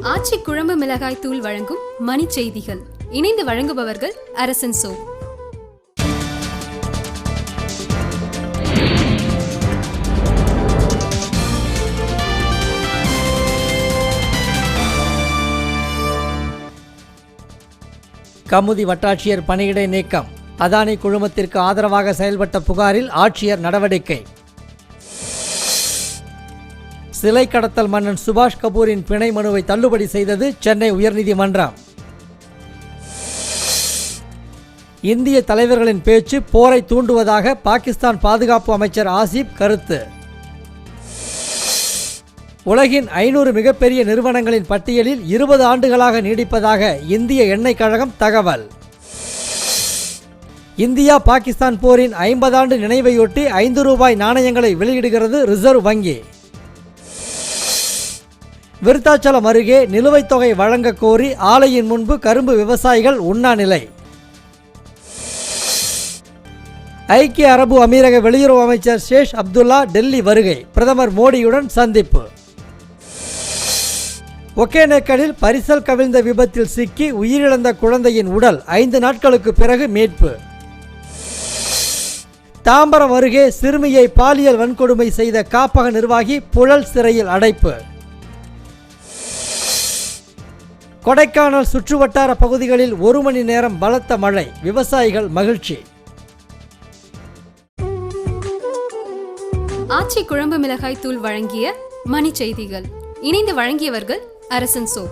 ஆச்சி குழம்பு மிளகாய் தூள் வழங்கும் மணி செய்திகள். இணைந்து வழங்குபவர்கள் அரசன் சோ. கமுதி வட்டாட்சியர் பணியிடை நீக்கம். அதானி குழுமத்திற்கு ஆதரவாக செயல்பட்ட புகாரில் ஆட்சியர் நடவடிக்கை. சிலை கடத்தல் மன்னன் சுபாஷ் கபூரின் பிணை மனுவை தள்ளுபடி செய்தது சென்னை உயர்நீதிமன்றம். இந்திய தலைவர்களின் பேச்சு போரை தூண்டுவதாக பாகிஸ்தான் பாதுகாப்பு அமைச்சர் ஆசிப் கருத்து. உலகின் 500 மிகப்பெரிய நிறுவனங்களின் பட்டியலில் 20 ஆண்டுகளாக நீடிப்பதாக இந்திய எண்ணெய் கழகம் தகவல். இந்தியா பாகிஸ்தான் போரின் 50 ஆண்டு நினைவையொட்டி 5 ரூபாய் நாணயங்களை வெளியிடுகிறது ரிசர்வ் வங்கி. விருத்தாச்சலம் அருகே நிலுவைத் தொகை வழங்க கோரி ஆலையின் முன்பு கரும்பு விவசாயிகள் உண்ணாநிலை. ஐக்கிய அரபு அமீரக வெளியுறவு அமைச்சர் ஷேக் அப்துல்லா டெல்லி வருகை, பிரதமர் மோடியுடன் சந்திப்பு. ஒகேனக்கலில் பரிசல் கவிழ்ந்த விபத்தில் சிக்கி உயிரிழந்த குழந்தையின் உடல் 5 நாட்களுக்கு பிறகு மீட்பு. தாம்பரம் அருகே சிறுமியை பாலியல் வன்கொடுமை செய்த காப்பக நிர்வாகி புழல் சிறையில் அடைப்பு. கொடைக்கானல் சுற்றுவட்டார பகுதிகளில் 1 மணி நேரம் பலத்த மழை, விவசாயிகள் மகிழ்ச்சி. ஆச்சி குழம்பு மிளகாய் தூள் வழங்கிய மணி செய்திகள். இணைந்து வழங்கியவர்கள் அரசன் சோ.